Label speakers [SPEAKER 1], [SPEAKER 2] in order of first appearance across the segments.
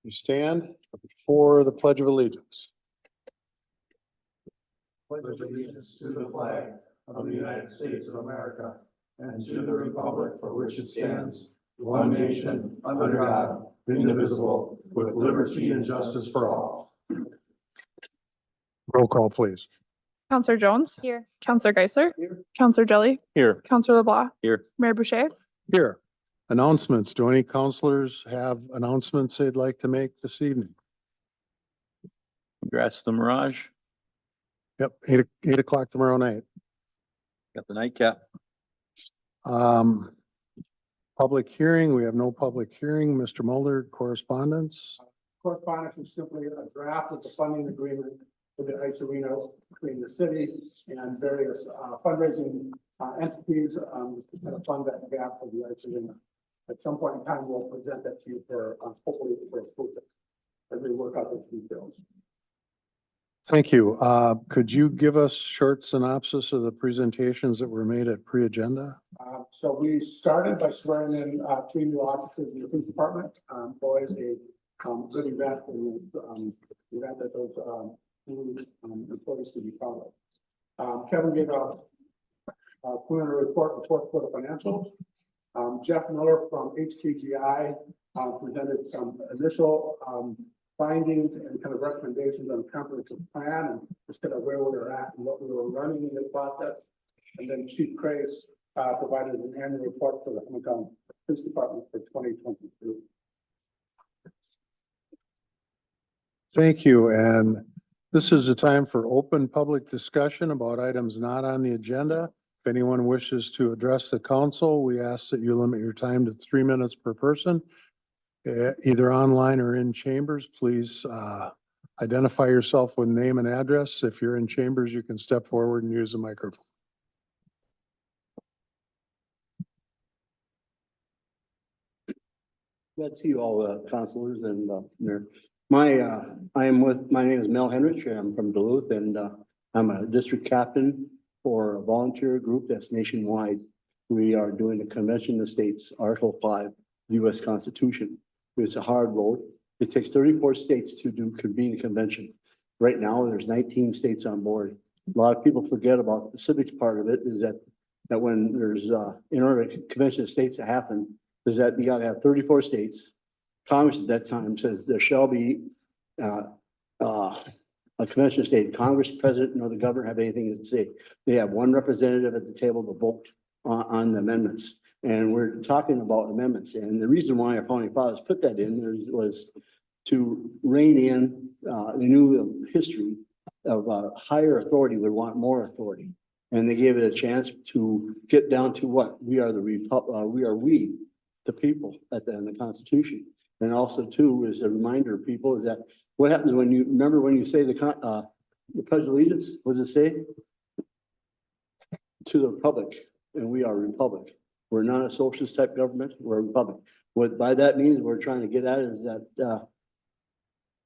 [SPEAKER 1] You stand for the Pledge of Allegiance.
[SPEAKER 2] Pledge allegiance to the flag of the United States of America and to the republic for which it stands, one nation, under God, indivisible, with liberty and justice for all.
[SPEAKER 1] Roll call, please.
[SPEAKER 3] Counselor Jones.
[SPEAKER 4] Here.
[SPEAKER 3] Counselor Geisler.
[SPEAKER 2] Here.
[SPEAKER 3] Counselor Jelly.
[SPEAKER 1] Here.
[SPEAKER 3] Counselor LeBlanc.
[SPEAKER 1] Here.
[SPEAKER 3] Mayor Boucher.
[SPEAKER 1] Here. Announcements. Do any counselors have announcements they'd like to make this evening?
[SPEAKER 5] Congrats to Mirage.
[SPEAKER 1] Yep, 8 o'clock tomorrow night.
[SPEAKER 5] Got the nightcap.
[SPEAKER 1] Public hearing, we have no public hearing. Mr. Mulder, correspondence.
[SPEAKER 6] Correspondence is simply a draft of the funding agreement for the ice arena between the city and various fundraising entities to kind of fund that gap for the ice arena. At some point in time, we'll present that to you for hopefully for approval as we work out the details.
[SPEAKER 1] Thank you. Could you give us short synopsis of the presentations that were made at pre-agenda?
[SPEAKER 6] So we started by swearing in 3 new officers in the police department. Always a good event and event that those new employees to be proud of. Kevin gave a preliminary report for fourth quarter financials. Jeff Miller from HKGI presented some initial findings and kind of recommendations on comprehensive plan and just kind of where we were at and what we were running in the process. And then Chief Crace provided an annual report for the Hermantown Police Department for 2022.
[SPEAKER 1] Thank you. And this is a time for open public discussion about items not on the agenda. If anyone wishes to address the council, we ask that you limit your time to 3 minutes per person. Either online or in chambers, please identify yourself with name and address. If you're in chambers, you can step forward and use the microphone.
[SPEAKER 7] Glad to see you all, councilors and Mayor. My name is Mel Henrich. I'm from Duluth, and I'm a district captain for a volunteer group that's nationwide. We are doing the Convention of States, Article 5, the U.S. Constitution. It's a hard road. It takes 34 states to convene a convention. Right now, there's 19 states on board. A lot of people forget about the civics part of it, is that when there's in order to Convention of States to happen, is that you got to have 34 states. Congress at that time says there shall be a convention of state. Congress, president, nor the governor have anything to say. They have one representative at the table to vote on the amendments. And we're talking about amendments. And the reason why our founding fathers put that in was to rein in the new history of higher authority would want more authority. And they gave it a chance to get down to what we are the people in the Constitution. And also too, is a reminder of people is that what happens when you remember when you say the Pledge of Allegiance, what does it say? To the republic, and we are a republic. We're not a socialist type government, we're a republic. What by that means we're trying to get at is that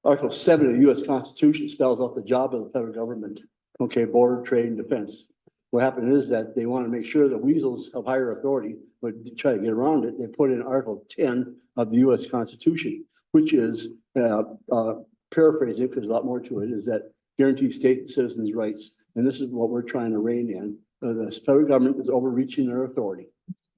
[SPEAKER 7] Article 7 of the U.S. Constitution spells out the job of the federal government. Okay, border, trade, and defense. What happened is that they want to make sure that weasels of higher authority would try to get around it. They put in Article 10 of the U.S. Constitution, which is paraphrasing because a lot more to it, is that guarantees state and citizens' rights. And this is what we're trying to rein in. The federal government is overreaching their authority.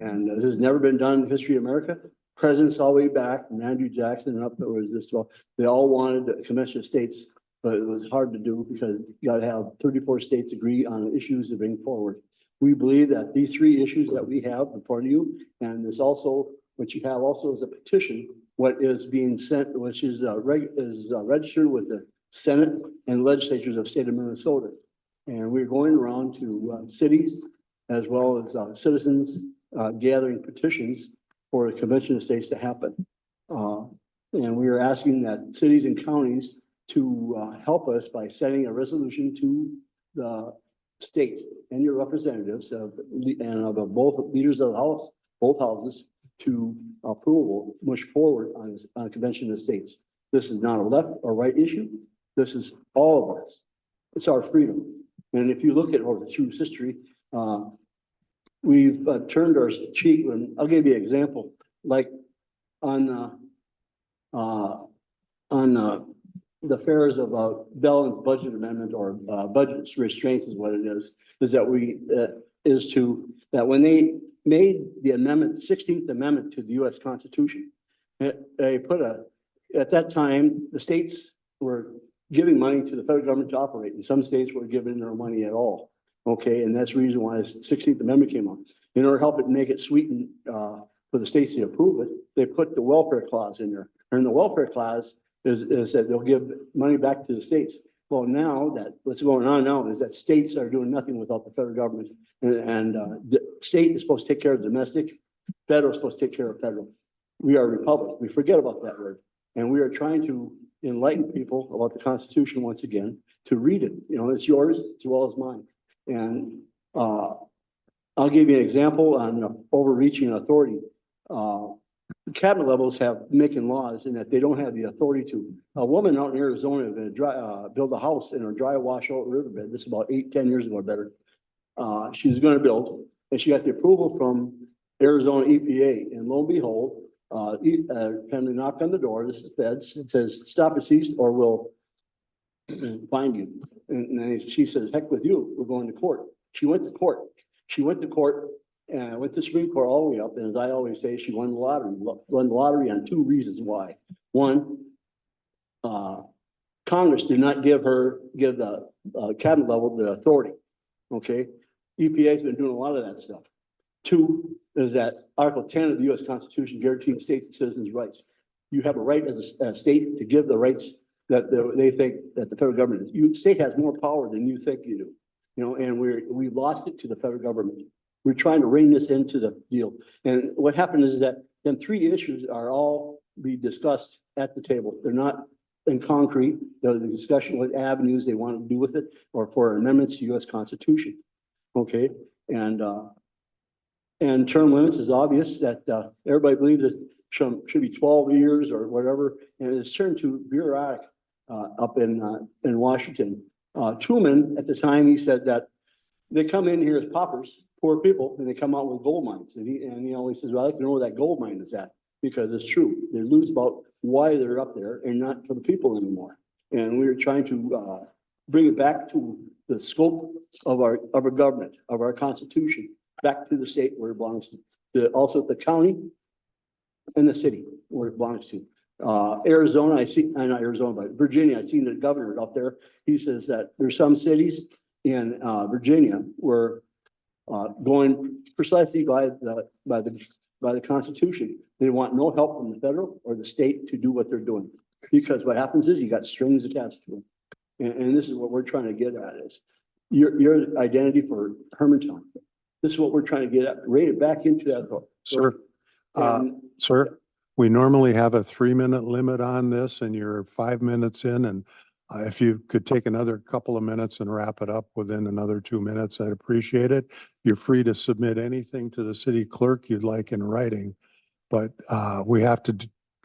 [SPEAKER 7] And this has never been done in the history of America. Presidents all the way back, from Andrew Jackson and up there was this, well, they all wanted a convention of states, but it was hard to do because you got to have 34 states agree on issues to bring forward. We believe that these 3 issues that we have before you, and there's also what you have also is a petition, what is being sent, which is registered with the Senate and legislatures of the state of Minnesota. And we're going around to cities as well as citizens gathering petitions for the Convention of States to happen. And we are asking that cities and counties to help us by sending a resolution to the state and your representatives of both leaders of the house, both houses, to approval, push forward on a Convention of States. This is not a left or right issue. This is all of ours. It's our freedom. And if you look at over the true history, we've turned our cheek. And I'll give you an example. Like on the affairs of, Bell's budget amendment or, budget restraints is what it is that that when they made the amendment, 16th Amendment to the US Constitution, they put at that time, the states were giving money to the federal government to operate, and some states were giving no money at all. Okay, and that's the reason why the 16th Amendment came up. In order to help it make it sweeten, for the states to approve it, they put the welfare clause in there. And the welfare clause is that they'll give money back to the states. Well, now that what's going on now is that states are doing nothing without the federal government. And the state is supposed to take care of domestic, federal is supposed to take care of federal. We are a republic. We forget about that word. And we are trying to enlighten people about the Constitution once again, to read it. You know, it's yours as well as mine. And I'll give you an example on overreaching authority. Cabinet levels have making laws and that they don't have the authority to. A woman out in Arizona build a house in a dry washout riverbed. This is about 8-10 years ago or better. She was going to build, and she got the approval from Arizona EPA. And lo and behold, family knocked on the door. This is feds. It says, "Stop and cease, or we'll find you." And then she says, "Heck with you. We're going to court." She went to court. And went to Supreme Court all the way up. And as I always say, she won the lottery. Won the lottery on 2 reasons why. One, Congress did not give the cabinet level the authority. Okay, EPA has been doing a lot of that stuff. 2 is that Article 10 of the U.S. Constitution guarantees states and citizens' rights. You have a right as a state to give the rights that they think that the federal government is. State has more power than you think you do. You know, and we lost it to the federal government. We're trying to rein this into the deal. And what happened is that then 3 issues are all be discussed at the table. They're not in concrete. They're the discussion what avenues they want to do with it, or for amendments to U.S. Constitution. Okay, and term limits is obvious that everybody believes that should be 12 years or whatever, and it's turned to bureaucratic up in Washington. Truman at the time, he said that they come in here as paupers, poor people, and they come out with gold mines. And he says, "Well, I'd like to know where that gold mine is at," because it's true. They lose about why they're up there and not for the people anymore. And we're trying to bring it back to the scope of our government, of our Constitution, back to the state where it belongs to, also the county and the city where it belongs to. Arizona, not Arizona, but Virginia, I seen the governor up there. He says that there's some cities in Virginia where going precisely by the Constitution. They want no help from the federal or the state to do what they're doing, because what happens is you got strings attached to them, and this is what we're trying to get at is your identity for Hermantown. This is what we're trying to get at. Rate it back into that.
[SPEAKER 1] Sir, sir, we normally have a 3-minute limit on this, and you're 5 minutes in, and if you could take another couple of minutes and wrap it up within another 2 minutes, I'd appreciate it. You're free to submit anything to the city clerk you'd like in writing, but we have to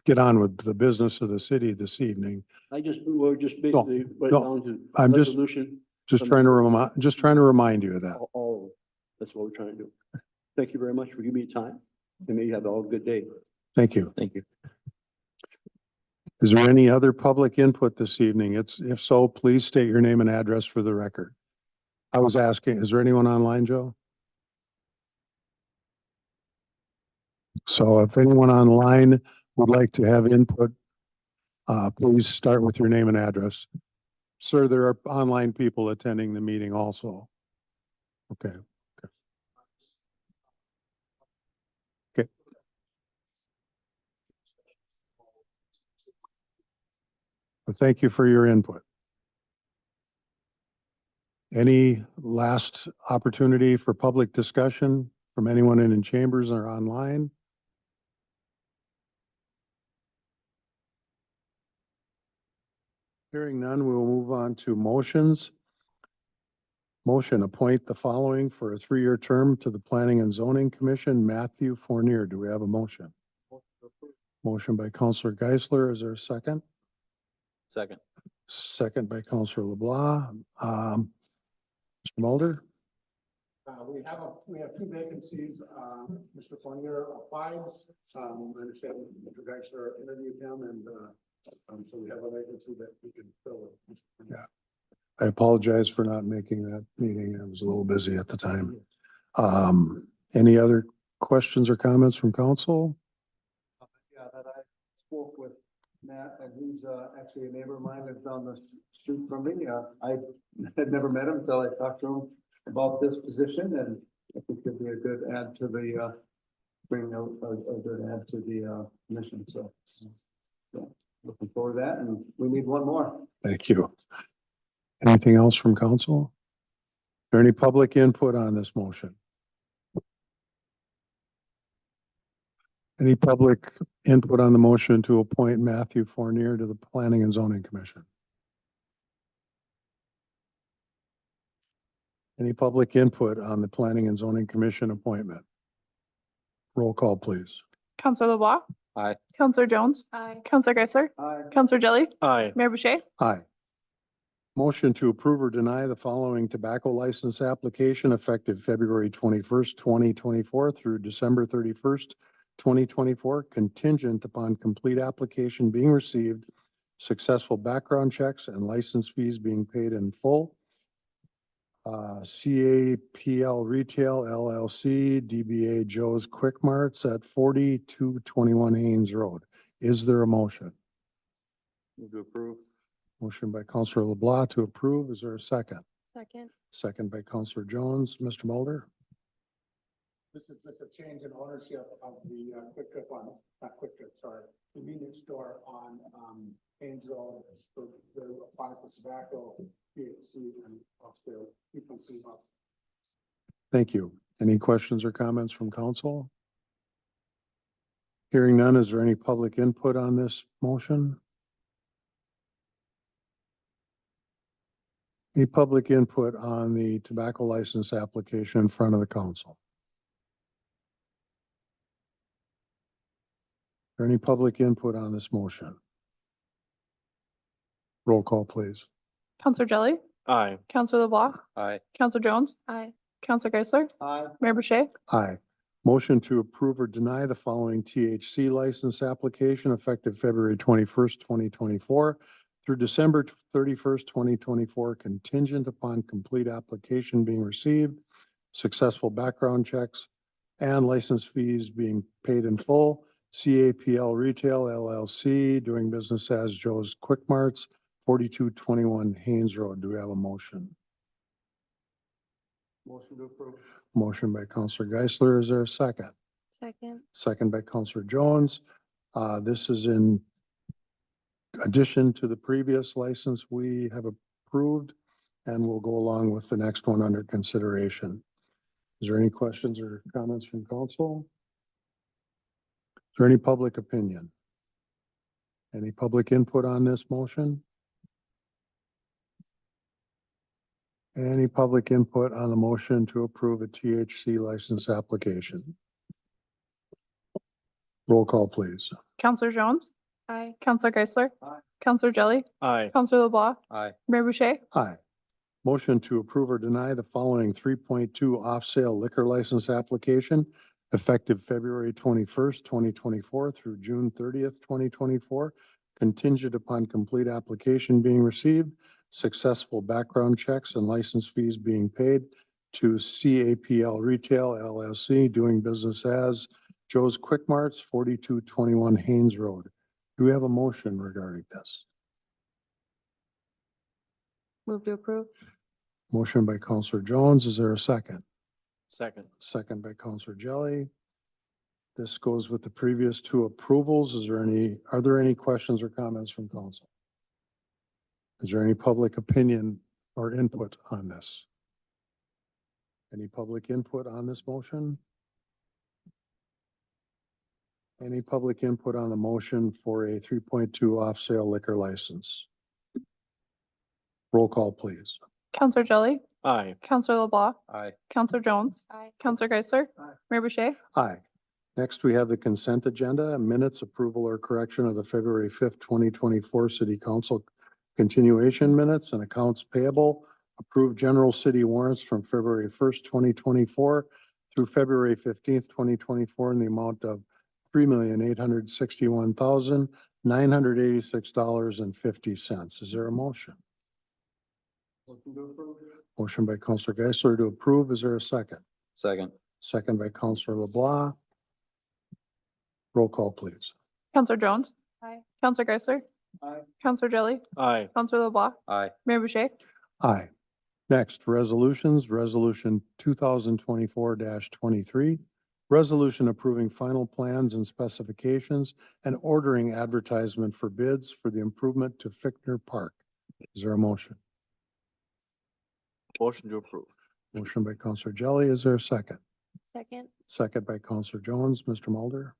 [SPEAKER 1] get on with the business of the city this evening.
[SPEAKER 7] We're just basically put it down to
[SPEAKER 1] I'm
[SPEAKER 7] resolution.
[SPEAKER 1] just trying to remind you of that.
[SPEAKER 7] All that's what we're trying to do. Thank you very much for giving me time, and may you have all a good day.
[SPEAKER 1] Thank you.
[SPEAKER 5] Thank you.
[SPEAKER 1] Is there any other public input this evening? If so, please state your name and address for the record. I was asking, is there anyone online, Joe? So if anyone online would like to have input, please start with your name and address. Sir, there are online people attending the meeting also. Okay. But thank you for your input. Any last opportunity for public discussion from anyone in chambers or online? Hearing none, we will move on to motions. Motion, appoint the following for a 3-year term to the Planning and Zoning Commission, Matthew Fournier. Do we have a motion? Motion by Councilor Geisler. Is there a second?
[SPEAKER 5] Second.
[SPEAKER 1] Second by Councilor LeBlanc. Mr. Mulder?
[SPEAKER 6] We have 2 vacancies. Mr. Fournier applies. I understand Mr. Geisler interviewed him and So we have a vacancy that we can fill it.
[SPEAKER 1] Yeah. I apologize for not making that meeting. I was a little busy at the time. Any other questions or comments from council?
[SPEAKER 7] Yeah, that I spoke with Matt, and he's actually a neighbor of mine, lives down the street from me. I had never met him until I talked to him about this position, and I think it'd be a good add to the bring a good add to the commission, so. Yeah, looking forward to that, and we need one more.
[SPEAKER 1] Thank you. Anything else from council? Is there any public input on this motion? Any public input on the motion to appoint Matthew Fournier to the Planning and Zoning Commission? Any public input on the Planning and Zoning Commission appointment? Roll call, please.
[SPEAKER 3] Counselor LeBlanc.
[SPEAKER 5] Aye.
[SPEAKER 3] Counselor Jones.
[SPEAKER 4] Aye.
[SPEAKER 3] Counselor Geisler.
[SPEAKER 7] Aye.
[SPEAKER 3] Counselor Jelly.
[SPEAKER 5] Aye.
[SPEAKER 3] Mayor Boucher.
[SPEAKER 1] Aye. Motion to approve or deny the following tobacco license application effective February 21st, 2024 through December 31st, 2024, contingent upon complete application being received, successful background checks and license fees being paid in full. CAPL Retail LLC, DBA Joe's Quick Marts at 4221 Haynes Road. Is there a motion?
[SPEAKER 5] Move to approve.
[SPEAKER 1] Motion by Counselor LeBlanc to approve. Is there a second?
[SPEAKER 4] Second.
[SPEAKER 1] Second by Counselor Jones. Mr. Mulder?
[SPEAKER 6] This is just a change in ownership of the Quick Trip on, not Quick Trip, sorry, convenience store on Haynes Road. So they apply for tobacco, THC, and also frequency of.
[SPEAKER 1] Thank you. Any questions or comments from council? Hearing none, is there any public input on this motion? Any public input on the tobacco license application in front of the council? Is there any public input on this motion? Roll call, please.
[SPEAKER 3] Counselor Jelly.
[SPEAKER 5] Aye.
[SPEAKER 3] Counselor LeBlanc.
[SPEAKER 5] Aye.
[SPEAKER 3] Counselor Jones.
[SPEAKER 4] Aye.
[SPEAKER 3] Counselor Geisler.
[SPEAKER 7] Aye.
[SPEAKER 3] Mayor Boucher.
[SPEAKER 1] Aye. Motion to approve or deny the following THC license application effective February 21st, 2024 through December 31st, 2024, contingent upon complete application being received, successful background checks, and license fees being paid in full. CAPL Retail LLC, doing business as Joe's Quick Marts, 4221 Haynes Road. Do we have a motion?
[SPEAKER 7] Motion to approve.
[SPEAKER 1] Motion by Counselor Geisler. Is there a second?
[SPEAKER 4] Second.
[SPEAKER 1] Second by Counselor Jones. This is in addition to the previous license we have approved, and we'll go along with the next one under consideration. Is there any questions or comments from council? Is there any public opinion? Any public input on this motion? Any public input on the motion to approve a THC license application? Roll call, please.
[SPEAKER 3] Counselor Jones.
[SPEAKER 4] Aye.
[SPEAKER 3] Counselor Geisler.
[SPEAKER 7] Aye.
[SPEAKER 3] Counselor Jelly.
[SPEAKER 5] Aye.
[SPEAKER 3] Counselor LeBlanc.
[SPEAKER 5] Aye.
[SPEAKER 3] Mayor Boucher.
[SPEAKER 1] Aye. Motion to approve or deny the following 3.2 off-sale liquor license application effective February 21st, 2024 through June 30th, 2024, contingent upon complete application being received, successful background checks and license fees being paid to CAPL Retail LLC, doing business as Joe's Quick Marts, 4221 Haynes Road. Do we have a motion regarding this?
[SPEAKER 4] Move to approve.
[SPEAKER 1] Motion by Counselor Jones. Is there a second?
[SPEAKER 5] Second.
[SPEAKER 1] Second by Counselor Jelly. This goes with the previous two approvals. Are there any questions or comments from council? Is there any public opinion or input on this? Any public input on this motion? Any public input on the motion for a 3.2 off-sale liquor license? Roll call, please.
[SPEAKER 3] Counselor Jelly.
[SPEAKER 5] Aye.
[SPEAKER 3] Counselor LeBlanc.
[SPEAKER 5] Aye.
[SPEAKER 3] Counselor Jones.
[SPEAKER 4] Aye.
[SPEAKER 3] Counselor Geisler.
[SPEAKER 7] Aye.
[SPEAKER 3] Mayor Boucher.
[SPEAKER 1] Aye. Next, we have the consent agenda, minutes approval or correction of the February 5th, 2024 City Council continuation minutes and accounts payable, approved general city warrants from February 1st, 2024 through February 15th, 2024 in the amount of $3,861,000, $986.50. Is there a motion?
[SPEAKER 7] Motion to approve.
[SPEAKER 1] Motion by Counselor Geisler to approve. Is there a second?
[SPEAKER 5] Second.
[SPEAKER 1] Second by Counselor LeBlanc. Roll call, please.
[SPEAKER 3] Counselor Jones.
[SPEAKER 4] Aye.
[SPEAKER 3] Counselor Geisler.
[SPEAKER 7] Aye.
[SPEAKER 3] Counselor Jelly.
[SPEAKER 5] Aye.
[SPEAKER 3] Counselor LeBlanc.
[SPEAKER 5] Aye.
[SPEAKER 3] Mayor Boucher.
[SPEAKER 1] Aye. Next, resolutions, resolution 2024-23. Resolution approving final plans and specifications and ordering advertisement for bids for the improvement to Fichtner Park. Is there a motion?
[SPEAKER 5] Motion to approve.
[SPEAKER 1] Motion by Counselor Jelly. Is there a second?
[SPEAKER 4] Second.
[SPEAKER 1] Second by Counselor Jones. Mr. Mulder?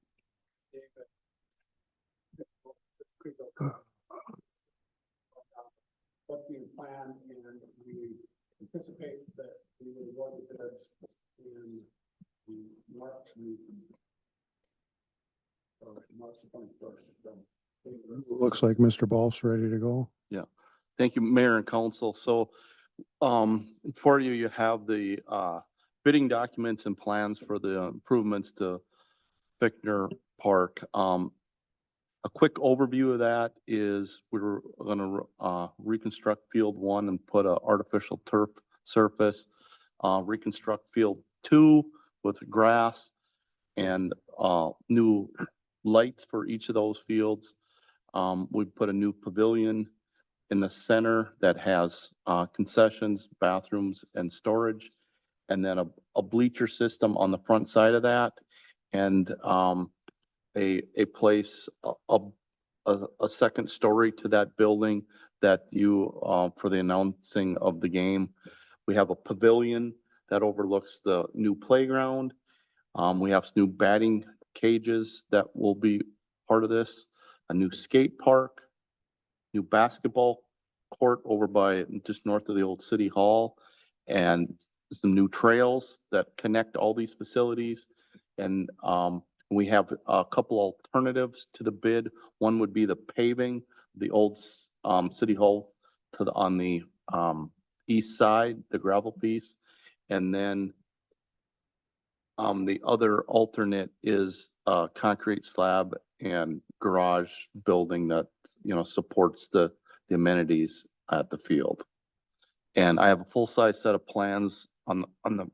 [SPEAKER 6] What's being planned, and we anticipate that we will go to bids in March. March 21st.
[SPEAKER 1] Looks like Mr. Ball's ready to go.
[SPEAKER 8] Thank you, Mayor and Council. So for you, you have the bidding documents and plans for the improvements to Fichtner Park. A quick overview of that is we're gonna reconstruct Field 1 and put a artificial turf surface. Reconstruct Field 2 with grass and new lights for each of those fields. We put a new pavilion in the center that has concessions, bathrooms, and storage. And then a bleacher system on the front side of that. And a place, a second story to that building that you, for the announcing of the game. We have a pavilion that overlooks the new playground. We have new batting cages that will be part of this, a new skate park, new basketball court over by just north of the old city hall, and some new trails that connect all these facilities. And we have a couple alternatives to the bid. One would be the paving, the old city hall to the on the east side, the gravel piece, and then the other alternate is a concrete slab and garage building that, you know, supports the amenities at the field. And I have a full-size set of plans on the,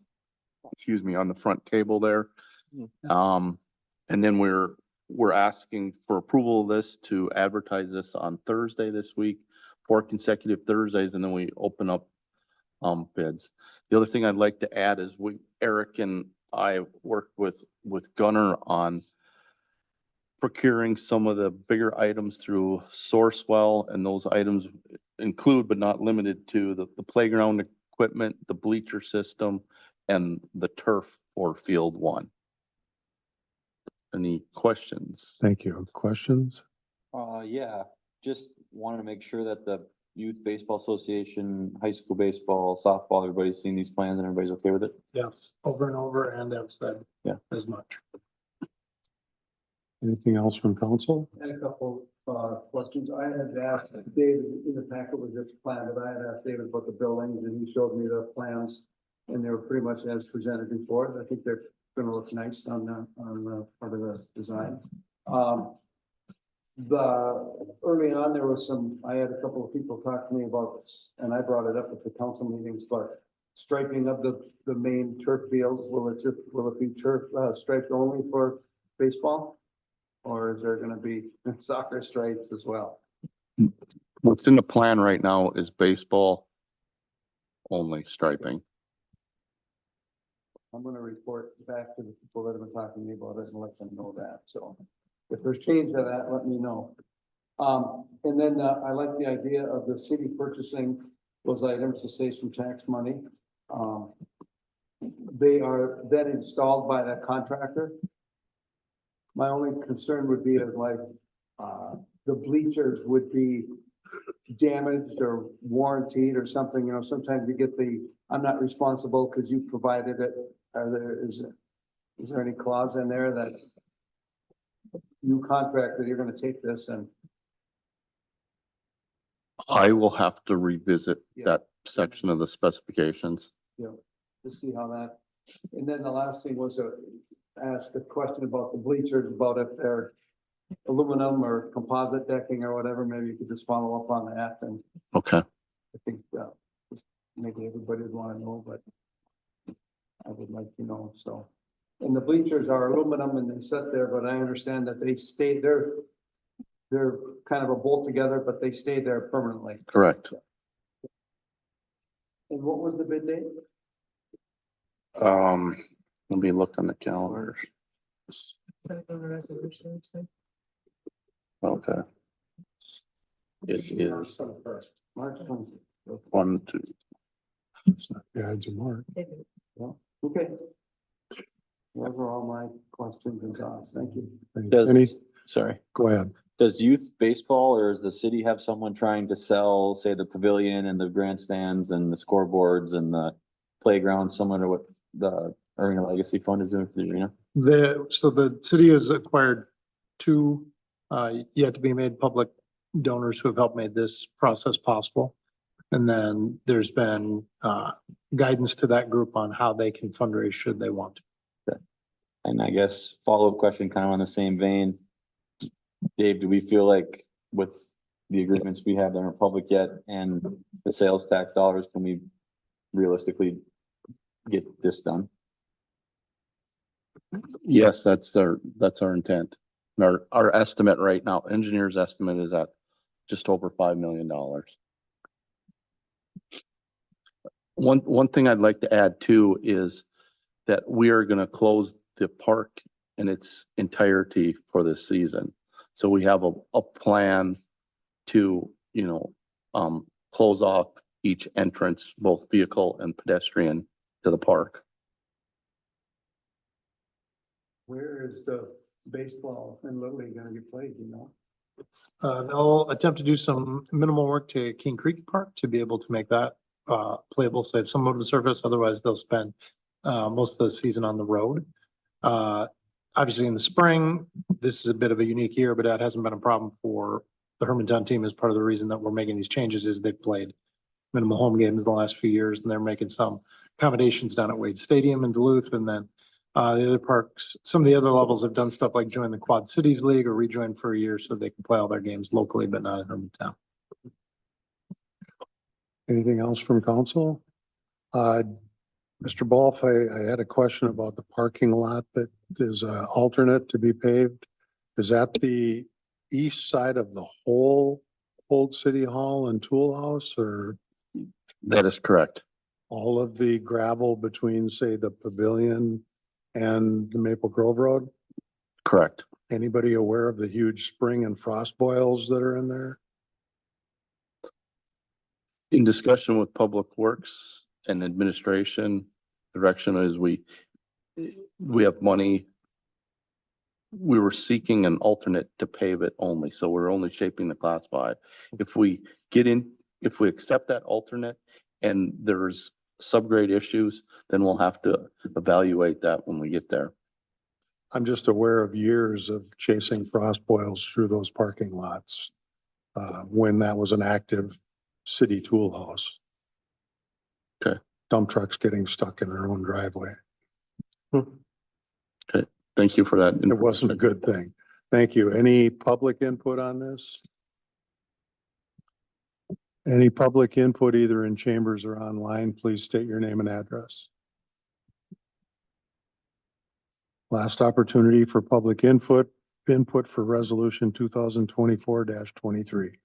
[SPEAKER 8] excuse me, on the front table there. And then we're asking for approval of this to advertise this on Thursday this week, 4 consecutive Thursdays, and then we open up bids. The other thing I'd like to add is Eric and I worked with Gunner on procuring some of the bigger items through Sourcewell, and those items include but not limited to the playground equipment, the bleacher system, and the turf for Field 1. Any questions?
[SPEAKER 1] Thank you. Questions?
[SPEAKER 5] Yeah, just wanted to make sure that the Youth Baseball Association, high school baseball, softball, everybody's seen these plans and everybody's okay with it?
[SPEAKER 6] Yes, over and over, and I've said.
[SPEAKER 5] Yeah.
[SPEAKER 6] As much.
[SPEAKER 1] Anything else from council?
[SPEAKER 7] And a couple questions. I had asked David, in the packet was this plan, but I had asked David about the buildings and he showed me the plans. And they were pretty much as presented before. I think they're gonna look nice on the part of the design. Early on, there was I had a couple of people talk to me about, and I brought it up at the council meetings, but striping of the main turf fields, will it be turf striped only for baseball? Or is there gonna be soccer stripes as well?
[SPEAKER 8] What's in the plan right now is baseball only striping.
[SPEAKER 7] I'm gonna report back to the people that have been talking to me about it and let them know that, so. If there's change to that, let me know. And then I like the idea of the city purchasing those items to save some tax money. They are then installed by that contractor. My only concern would be is like, the bleachers would be damaged or warranted or something, you know, sometimes you get I'm not responsible because you provided it. Is there any clause in there that you contract that you're gonna take this and?
[SPEAKER 8] I will have to revisit
[SPEAKER 7] Yeah.
[SPEAKER 8] that section of the specifications.
[SPEAKER 7] To see how that, and then the last thing was asked the question about the bleachers, about if they're
[SPEAKER 2] aluminum or composite decking or whatever, maybe you could just follow up on that, and
[SPEAKER 8] Okay,
[SPEAKER 2] I think, just maybe everybody would wanna know, but I would like to know, so. And the bleachers are aluminum and they sit there, but I understand that they stay there. They're kind of a bolt together, but they stay there permanently.
[SPEAKER 8] correct.
[SPEAKER 2] And what was the bid date?
[SPEAKER 8] Let me look on the calendar. Okay. It is
[SPEAKER 2] March 20th.
[SPEAKER 8] 1, 2.
[SPEAKER 1] Yeah, it's a mark.
[SPEAKER 2] Okay. Those are all my questions and thoughts. Thank you.
[SPEAKER 1] Any,
[SPEAKER 5] Sorry.
[SPEAKER 1] go ahead.
[SPEAKER 5] Does youth baseball or does the city have someone trying to sell, say, the pavilion and the grandstands and the scoreboards and the playground, similar to what the Arena Legacy Fund is doing for the arena?
[SPEAKER 9] So the city has acquired two, yet to be made public donors who have helped make this process possible. And then there's been, guidance to that group on how they can fundraise should they want to.
[SPEAKER 5] And I guess follow-up question kind of on the same vein. Dave, do we feel like with the agreements we have that are public yet and the sales tax dollars, can we realistically get this done?
[SPEAKER 8] Yes, that's our intent. And our estimate right now, engineer's estimate is at just over $5 million. One thing I'd like to add too is that we are gonna close the park in its entirety for this season. So we have a plan to, close off each entrance, both vehicle and pedestrian, to the park.
[SPEAKER 2] Where is the baseball and Little League gonna get played, you know?
[SPEAKER 9] They'll attempt to do some minimal work to King Creek Park to be able to make that, playable, save some of the surface. Otherwise, they'll spend, most of the season on the road. Obviously in the spring, this is a bit of a unique year, but that hasn't been a problem for the Hermantown team. Is part of the reason that we're making these changes is they've played minimal home games the last few years and they're making some accommodations down at Wade Stadium in Duluth. And then, the other parks, some of the other levels have done stuff like join the Quad Cities League or rejoin for a year so they can play all their games locally, but not in Hermantown.
[SPEAKER 1] Anything else from council? Mr. Bolf, I had a question about the parking lot that is alternate to be paved. Is that the east side of the whole old city hall and tool house, or
[SPEAKER 8] That is correct.
[SPEAKER 1] all of the gravel between, say, the pavilion and the Maple Grove Road?
[SPEAKER 8] Correct.
[SPEAKER 1] Anybody aware of the huge spring and frost boils that are in there?
[SPEAKER 8] In discussion with Public Works and administration, direction is we have money. We were seeking an alternate to pave it only, so we're only shaping the class 5. If we accept that alternate and there's subgrade issues, then we'll have to evaluate that when we get there.
[SPEAKER 1] I'm just aware of years of chasing frost boils through those parking lots, when that was an active city tool house.
[SPEAKER 8] Okay.
[SPEAKER 1] Dump trucks getting stuck in their own driveway.
[SPEAKER 8] Thank you for that.
[SPEAKER 1] It wasn't a good thing. Thank you. Any public input on this? Any public input either in chambers or online, please state your name and address. Last opportunity for public input for resolution 2024-23.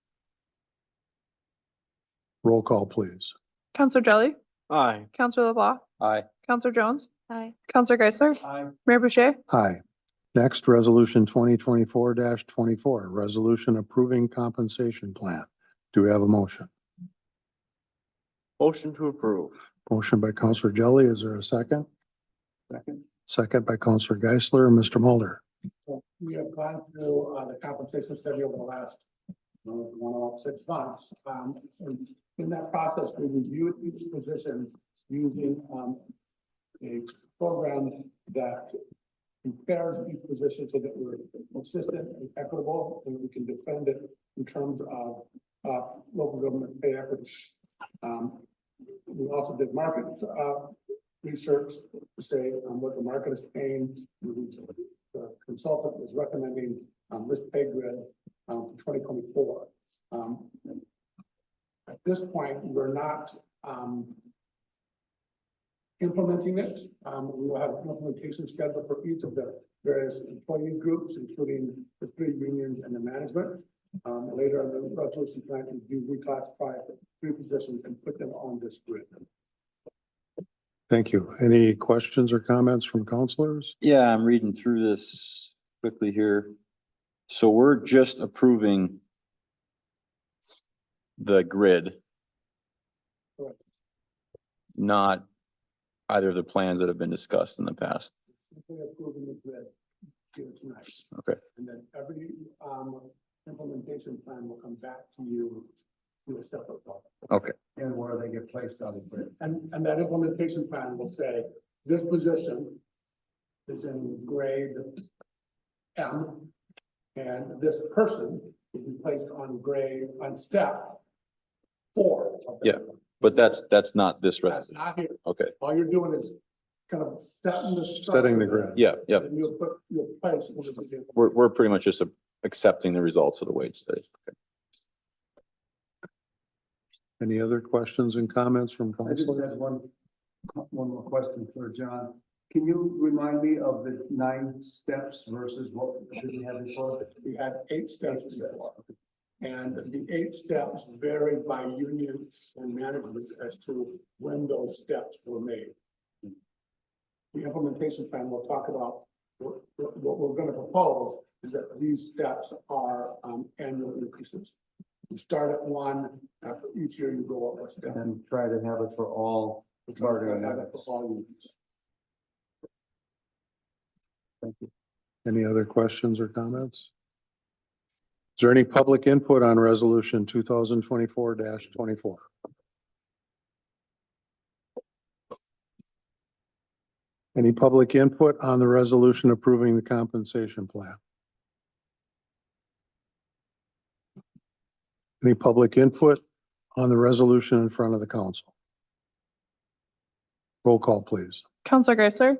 [SPEAKER 1] Roll call, please.
[SPEAKER 3] Counselor Jelly,
[SPEAKER 2] Aye.
[SPEAKER 3] Counselor LeBlanc,
[SPEAKER 5] Aye.
[SPEAKER 3] Counselor Jones,
[SPEAKER 4] Aye.
[SPEAKER 3] Counselor Geisler,
[SPEAKER 2] Aye.
[SPEAKER 3] Mayor Boucher.
[SPEAKER 1] Aye. Next, resolution 2024-24, resolution approving compensation plan. Do we have a motion?
[SPEAKER 2] Motion to approve.
[SPEAKER 1] Motion by Counselor Jelly. Is there a second?
[SPEAKER 2] Second.
[SPEAKER 1] Second by Counselor Geisler. Mr. Mulder.
[SPEAKER 6] So we have gone through the compensation study over the last 6 months. And in that process, we reviewed each position using a program that compares each position so that we're consistent and equitable, and we can defend it in terms of local government pay equity. We also did market research to say what the market is paying. The consultant was recommending this pay grid, for 2024. At this point, we're not, implementing it. We will have an implementation schedule for each of the various employee groups, including the 3 unions and the management. Later in the resolution plan, we do reclassify 3 positions and put them on this grid.
[SPEAKER 1] Thank you. Any questions or comments from counselors?
[SPEAKER 5] Yeah, I'm reading through this quickly here. So we're just approving the grid.
[SPEAKER 6] Correct.
[SPEAKER 5] Not either of the plans that have been discussed in the past.
[SPEAKER 6] Simply approving the grid here tonight.
[SPEAKER 5] Okay.
[SPEAKER 6] And then every, implementation plan will come back to you to a separate one.
[SPEAKER 5] Okay.
[SPEAKER 2] And where they get placed on the grid.
[SPEAKER 6] And that implementation plan will say, this position is in grade M, and this person will be placed on step 4. of that.
[SPEAKER 5] Yeah. But that's not this.
[SPEAKER 6] That's not here.
[SPEAKER 5] Okay.
[SPEAKER 6] All you're doing is kind of setting the.
[SPEAKER 1] Setting the grid.
[SPEAKER 5] Yeah, yeah.
[SPEAKER 6] And you'll place.
[SPEAKER 5] We're pretty much just accepting the results of the wage study. Okay.
[SPEAKER 1] Any other questions and comments from
[SPEAKER 2] I just
[SPEAKER 1] counselors?
[SPEAKER 2] had one more question for John. Can you remind me of the 9 steps versus what did we have before?
[SPEAKER 6] We had 8 steps before. And the 8 steps vary by union and management as to when those steps were made. The implementation plan will talk about what we're going to propose is that these steps are annual increases. You start at 1, after each year you go up a step.
[SPEAKER 2] And try to have it for all.
[SPEAKER 6] We're trying to have it for all unions.
[SPEAKER 1] Any other questions or comments? Is there any public input on resolution 2024-24? Any public input on the resolution approving the compensation plan? Any public input on the resolution in front of the council? Roll call, please.
[SPEAKER 3] Counselor Geisler,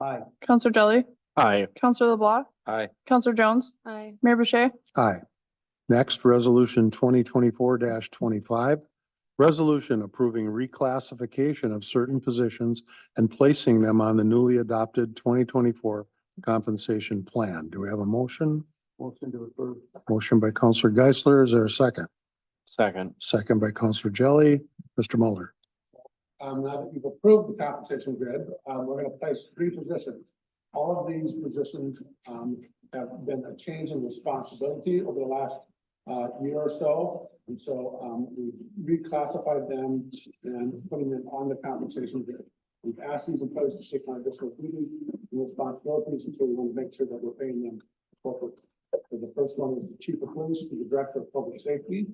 [SPEAKER 2] Aye.
[SPEAKER 3] Counselor Jelly,
[SPEAKER 8] Aye.
[SPEAKER 3] Counselor LeBlanc,
[SPEAKER 5] Aye.
[SPEAKER 3] Counselor Jones,
[SPEAKER 4] Aye.
[SPEAKER 3] Mayor Boucher,
[SPEAKER 1] Aye. Next, resolution 2024-25. Resolution approving reclassification of certain positions and placing them on the newly adopted 2024 compensation plan. Do we have a motion?
[SPEAKER 2] Motion to approve.
[SPEAKER 1] Motion by Counselor Geisler. Is there a second?
[SPEAKER 5] Second.
[SPEAKER 1] Second by Counselor Jelly. Mr. Mulder.
[SPEAKER 6] Now that you've approved the compensation grid, we're going to place 3 positions. All of these positions have been a change in responsibility over the last year or so. And so we've reclassified them and putting them on the compensation grid. We've asked these employees to take on additional duties and responsibilities, and so we want to make sure that we're paying them appropriately. So the first one is the chief of police to the director of public safety.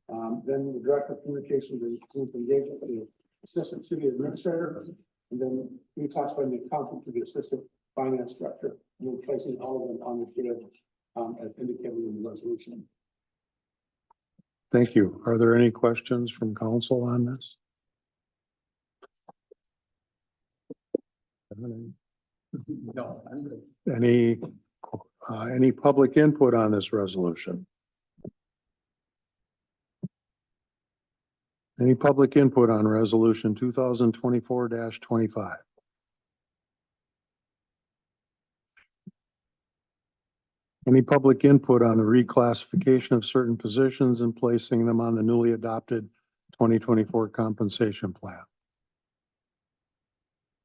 [SPEAKER 6] Then the director of communications and group engagement to the assistant city administrator. And then reclassifying the accountant to the assistant finance director, and then placing all of them on the grid as indicated in the resolution.
[SPEAKER 1] Thank you. Are there any questions from council on this?
[SPEAKER 2] No, I'm good.
[SPEAKER 1] Any public input on this resolution? Any public input on resolution 2024-25? Any public input on the reclassification of certain positions and placing them on the newly adopted 2024 compensation plan?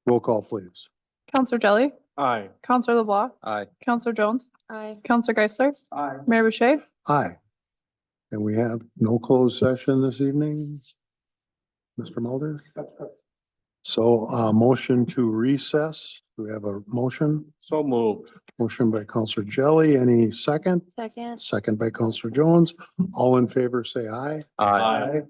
[SPEAKER 1] Roll call, please.
[SPEAKER 3] Counselor Jelly,
[SPEAKER 8] Aye.
[SPEAKER 3] Counselor LeBlanc,
[SPEAKER 5] Aye.
[SPEAKER 3] Counselor Jones,
[SPEAKER 4] Aye.
[SPEAKER 3] Counselor Geisler,
[SPEAKER 2] Aye.
[SPEAKER 3] Mayor Boucher,
[SPEAKER 1] Aye. And we have no closed session this evening. Mr. Mulder?
[SPEAKER 6] That's correct.
[SPEAKER 1] So motion to recess. Do we have a motion?
[SPEAKER 8] So moved.
[SPEAKER 1] Motion by Counselor Jelly. Any second?
[SPEAKER 4] Second.
[SPEAKER 1] Second by Counselor Jones. All in favor, say aye.
[SPEAKER 5] Aye.